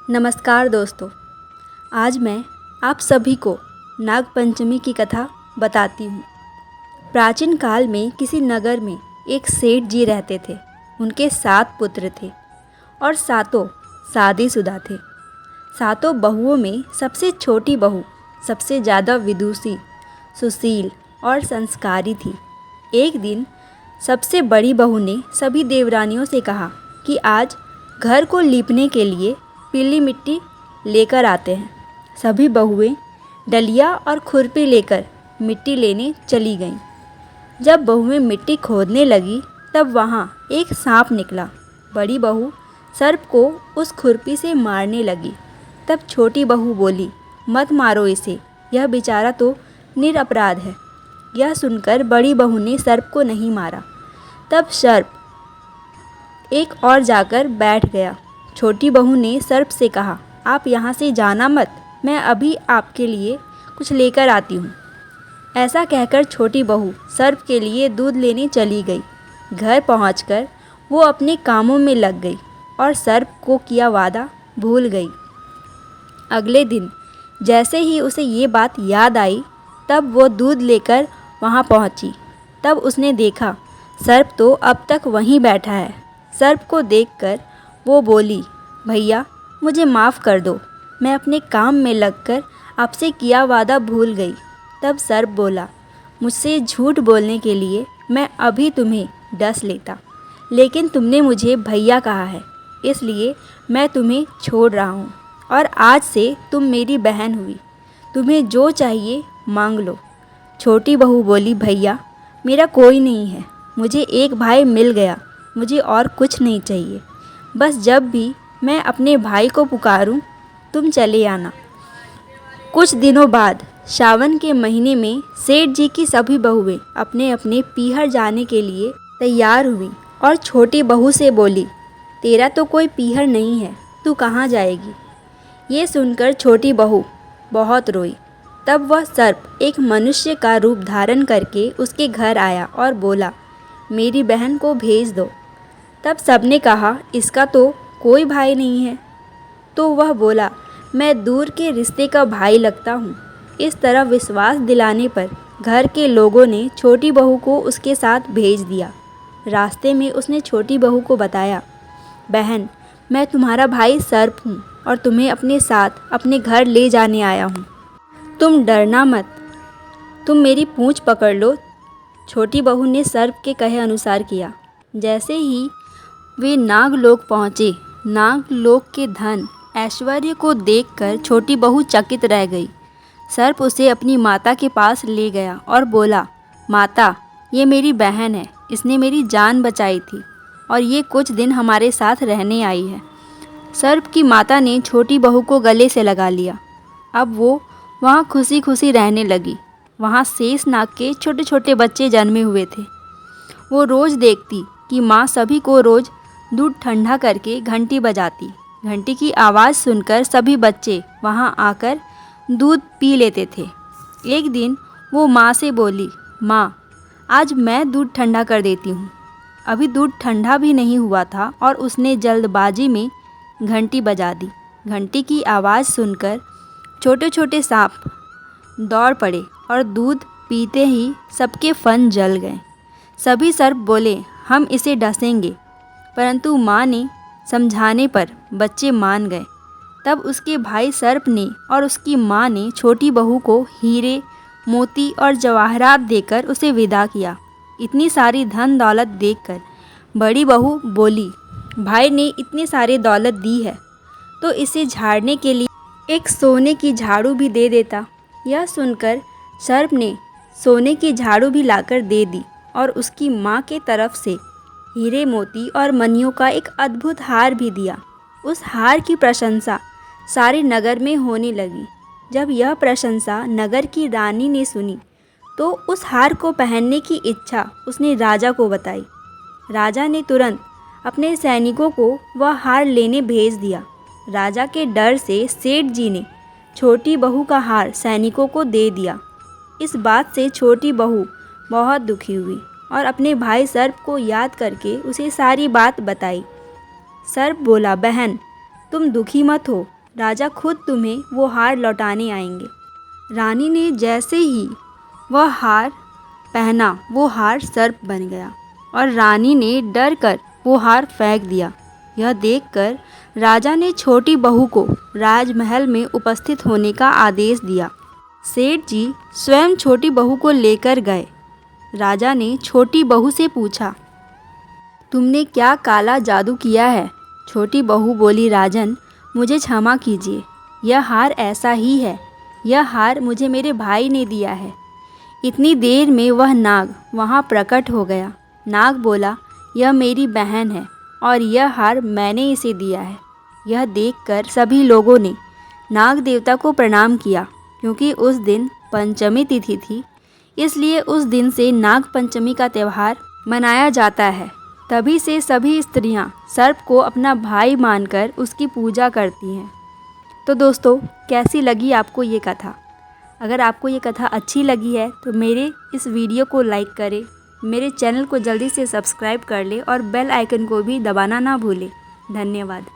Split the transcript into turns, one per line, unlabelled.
नमस्कार दोस्तों। आज मैं आप सभी को नागपंचमी की कथा बताती हूँ। प्राचीन काल में किसी नगर में एक सेठ जी रहते थे। उनके 7 पुत्र थे और सातों शादीशुदा थे। सातों बहुओं में सबसे छोटी बहू सबसे ज़्यादा विदुषी, सुशील और संस्कारी थी। एक दिन सबसे बड़ी बहू ने सभी देवरानियों से कहा कि आज घर को लीपने के लिए पीली मिट्टी लेकर आते हैं। सभी बहुएं डलिया और खुरपी लेकर मिट्टी लेने चली गईं। जब बहुएं मिट्टी खोदने लगी तब वहाँ एक सांप निकला। बड़ी बहू सर्प को उस खुरपी से मारने लगी। तब छोटी बहू बोली, मत मारो इसे, यह बेचारा तो निरपराध है। यह सुनकर बड़ी बहू ने सर्प को नहीं मारा। तब सर्प एक और जाकर बैठ गया। छोटी बहू ने सर्प से कहा, आप यहाँ से जाना मत, मैं अभी आपके लिए कुछ लेकर आती हूँ। ऐसा कहकर छोटी बहू सर्प के लिए दूध लेने चली गई। घर पहुँचकर वो अपने कामों में लग गई और सर्प को किया वादा भूल गई। अगले दिन जैसे ही उसे ये बात याद आई तब वो दूध लेकर वहाँ पहुँची। तब उसने देखा सर्प तो अब तक वहीं बैठा है। सर्प को देखकर वो बोली, भैया मुझे माफ़ कर दो, मैं अपने काम में लगकर आपसे किया वादा भूल गई। तब सर्प बोला, मुझसे झूठ बोलने के लिए मैं अभी तुम्हें डस लेता, लेकिन तुमने मुझे भैया कहा है, इसलिए मैं तुम्हें छोड़ रहा हूँ और आज से तुम मेरी बहन हुई। तुम्हें जो चाहिए मांग लो। छोटी बहू बोली, भैया मेरा कोई नहीं है, मुझे एक भाई मिल गया, मुझे और कुछ नहीं चाहिए। बस जब भी मैं अपने भाई को पुकारूं तुम चले आना। कुछ दिनों बाद सावन के महीने में सेठ जी की सभी बहुएं अपने अपने पीहर जाने के लिए तैयार हुई और छोटी बहू से बोली, तेरा तो कोई पीहर नहीं है, तू कहाँ जाएगी। ये सुनकर छोटी बहू बहुत रोई। तब वह सर्प एक मनुष्य का रूप धारण करके उसके घर आया और बोला, मेरी बहन को भेज दो। तब सबने कहा, इसका तो कोई भाई नहीं है। तो वह बोला, मैं दूर के रिश्ते का भाई लगता हूँ। इस तरह विश्वास दिलाने पर घर के लोगों ने छोटी बहू को उसके साथ भेज दिया। रास्ते में उसने छोटी बहू को बताया, बहन मैं तुम्हारा भाई सर्प हूँ और तुम्हें अपने साथ अपने घर ले जाने आया हूँ। तुम डरना मत, तुम मेरी पूँछ पकड़ लो। छोटी बहू ने सर्प के कहे अनुसार किया। जैसे ही वे नागलोक पहुँचे, नागलोक के धन ऐश्वर्य को देखकर छोटी बहू चकित रह गई। सर्प उसे अपनी माता के पास ले गया और बोला, माता ये मेरी बहन है, इसने मेरी जान बचाई थी और ये कुछ दिन हमारे साथ रहने आई है। सर्प की माता ने छोटी बहू को गले से लगा लिया। अब वो वहाँ खुशी खुशी रहने लगी। वहाँ शेष नाग के छोटे छोटे बच्चे जन्मे हुए थे। वो रोज़ देखती कि माँ सभी को रोज़ दूध ठंडा करके घंटी बजाती। घंटी की आवाज़ सुनकर सभी बच्चे वहाँ आकर दूध पी लेते थे। एक दिन वो माँ से बोली, माँ आज मैं दूध ठंडा कर देती हूँ। अभी दूध ठंडा भी नहीं हुआ था और उसने जल्दबाजी में घंटी बजा दी। घंटी की आवाज़ सुनकर छोटे छोटे सांप दौड़ पड़े और दूध पीते ही सबके फन जल गए। सभी सर्प बोले, हम इसे डसेंगे, परंतु माँ ने समझाने पर बच्चे मान गए। तब उसके भाई सर्प ने और उसकी माँ ने छोटी बहू को हीरे, मोती और जवाहरात देकर उसे विदा किया। इतनी सारी धन दौलत देखकर बड़ी बहू बोली, भाई ने इतनी सारी दौलत दी है तो इसे झाड़ने के लिए एक सोने की झाड़ू भी दे देता। यह सुनकर सर्प ने सोने की झाड़ू भी लाकर दे दी और उसकी माँ के तरफ से हीरे, मोती और मणियों का एक अद्भुत हार भी दिया। उस हार की प्रशंसा सारे नगर में होने लगी। जब यह प्रशंसा नगर की रानी ने सुनी तो उस हार को पहनने की इच्छा उसने राजा को बताई। राजा ने तुरंत अपने सैनिकों को वह हार लेने भेज दिया। राजा के डर से सेठ जी ने छोटी बहू का हार सैनिकों को दे दिया। इस बात से छोटी बहू बहुत दुखी हुई और अपने भाई सर्प को याद करके उसे सारी बात बताई। सर्प बोला, बहन तुम दुखी मत हो, राजा खुद तुम्हें वो हार लौटाने आएंगे। रानी ने जैसे ही वह हार पहना, वो हार सर्प बन गया और रानी ने डर कर वो हार फेंक दिया। यह देखकर राजा ने छोटी बहू को राजमहल में उपस्थित होने का आदेश दिया। सेठ जी स्वयं छोटी बहू को लेकर गए। राजा ने छोटी बहू से पूछा, तुमने क्या काला जादू किया है? छोटी बहू बोली, राजन मुझे क्षमा कीजिए, यह हार ऐसा ही है। यह हार मुझे मेरे भाई ने दिया है। इतनी देर में वह नाग वहाँ प्रकट हो गया। नाग बोला, यह मेरी बहन है और यह हार मैंने इसे दिया है। यह देखकर सभी लोगों ने नाग देवता को प्रणाम किया। क्योंकि उस दिन पंचमी तिथि थी, इसलिए उस दिन से नाग पंचमी का त्यौहार मनाया जाता है। तभी से सभी स्त्रियां सर्प को अपना भाई मानकर उसकी पूजा करती हैं। तो दोस्तों, कैसी लगी आपको ये कथा? अगर आपको ये कथा अच्छी लगी है तो मेरे इस वीडियो को लाइक करें, मेरे चैनल को जल्दी से सब्सक्राइब कर लें और बेल आइकन को भी दबाना ना भूलें। धन्यवाद।